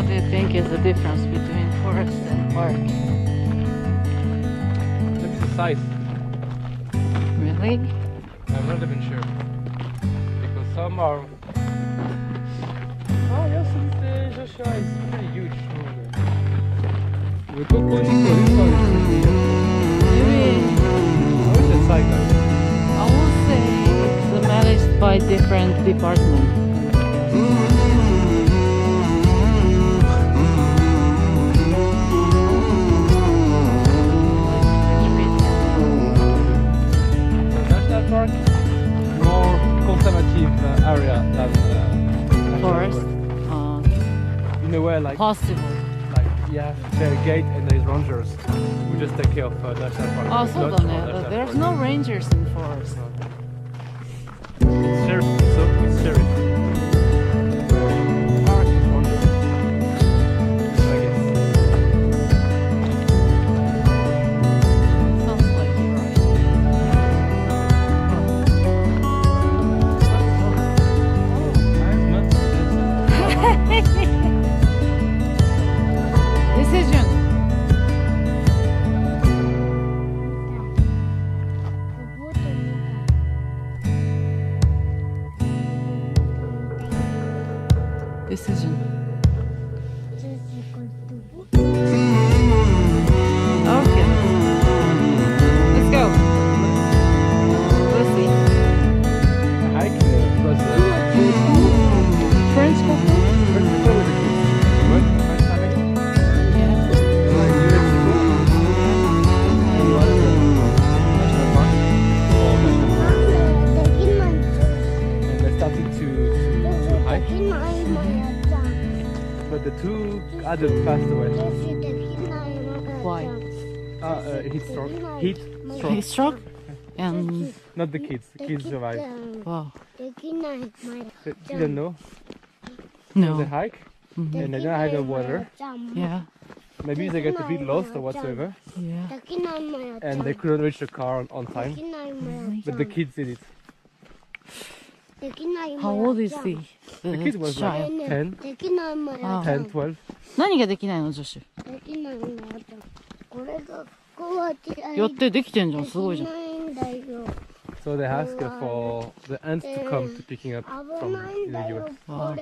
What do you think is the difference between forest and park? Maybe the size. Really? I'm not even sure. Because some are... Oh yes, Joshua is pretty huge. The Coco Nico, this one is pretty... Maybe How is the size like? I would say it's managed by different departments. Park, more conservative area than Forest. In a way, like Possible. like yeah, there's a gate and there's rangers. We just take care of national park. Oh, It's so not don't for know. national There's park. no rangers in forest. It's sheriff, so it's sheriff. Park is ranger. I guess. Sounds like you're right. Decision. Decision. Okay. Let's go. Let's see. Hike was French coffee? with the kids. What? First time again? Yeah. Like New Mexico. And what is it? National park? Or national park. And they started to hike. But the two adults passed away. Why? Heat stroke. Heat stroke. Heat stroke? And Not the kids. The kids survived. wow. They didn't know. No. They hike and they don't have the water. Yeah. Maybe they get a bit lost or whatsoever. Yeah. And they couldn't reach the car on time. But the kids did it. How old is the The kid was like child? 10, Ah. 10, 12. 何ができないの、女子。やってできてんじゃん、すごいじゃん。So they asked for the ants to come to picking up from in the US. あ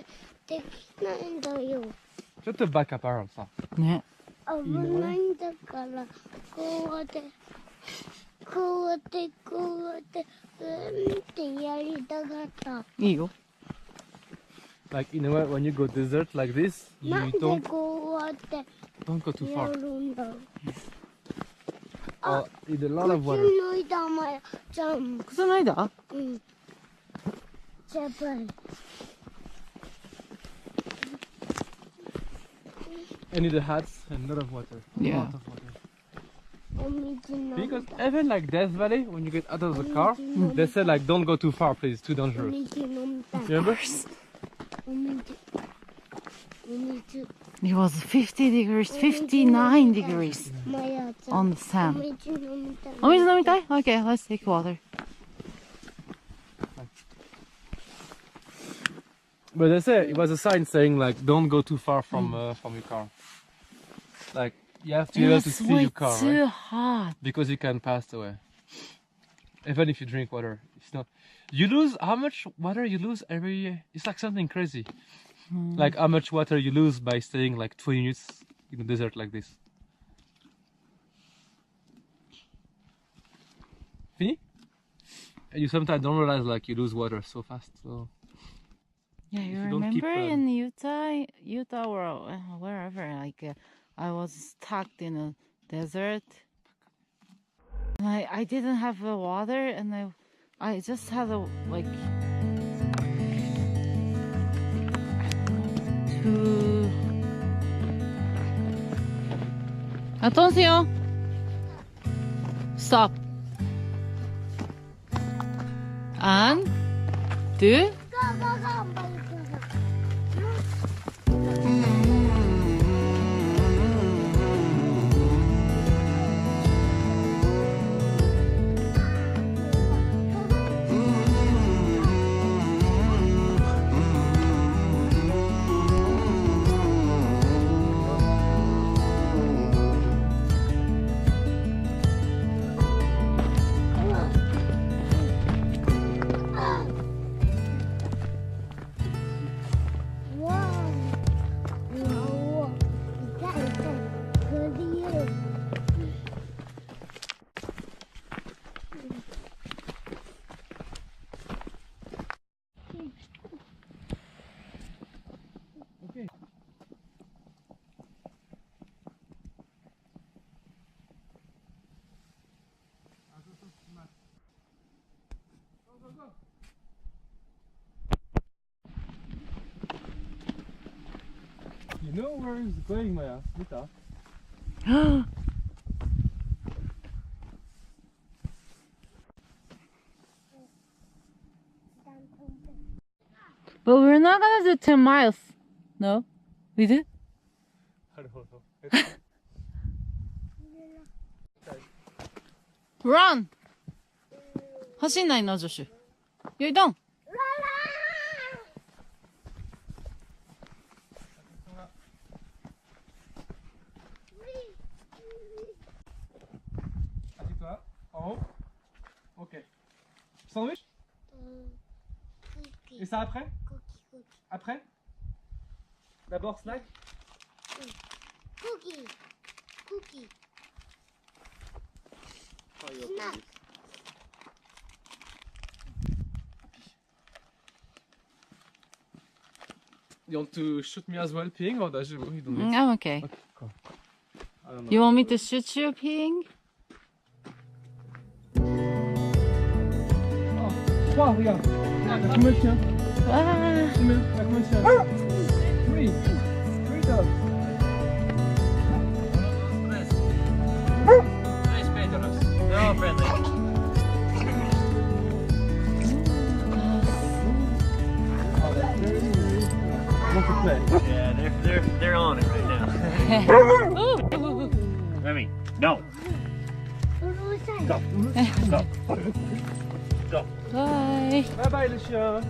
ちょっとバカパランさ。ね。危ないんだからこうやってこうやってこうやってってやりたかった。いいよ。Like in a way, when you go desert like this, な you んで don't こうやって go too や far. るんだ。 Or need a lot of 口 water. の痛まやちゃん。靴の間うん。ジャパン。 And need the hats and a lot of water. Yeah. A lot of water. お水の Because even like Death Valley, when you get out of the car, they say like don't go too far, please, too お dangerous. 水飲みたい。 Remember? お水。お水。 It was 50 degrees, 59 degrees まやちゃん。 on the お sand. 水飲みたい。お水飲みたい Okay, let's take water. But they say it was a sign saying like don't go too far from your car. Like you have to be able to It's see way your car, too right? hot. Because you can pass away. Even if you drink water, it's not. You lose how much water you lose every year. It's like something crazy. Like how much water you lose by staying like 20 minutes in a desert like this. Fini? And you sometimes don't realize like you lose water so fast. So Yeah, If you you don't keep, remember in Utah or wherever, like I was stuck in a desert. And I didn't have water, and I just had a like to. Attention! Stop. And two. You know where it's going, Maya. Nita. But we're not gonna do 10 miles. No? We do? Run! 走んないの、ジョシュ。You don't. Assieds-toi. En haut. Ok. Sandwich? Et ça après? Après? D'abord snack? Cookie. Cookie. Oh, you're Snack. okay. You want to shoot me as well peeing or does you don't need? I'm okay. Okay, cool. I don't know. You want me to shoot you peeing? Oh, wow, regarde. T'as combien de chiens? Ah. Combien? T'as combien de chiens? Three. Three dogs. Nice pedos. They're all friendly. Oh, they're very want to play. Yeah, they're on it right now. Remy, no. Go. Go. Go. Go. Bye. Bye bye les chiens.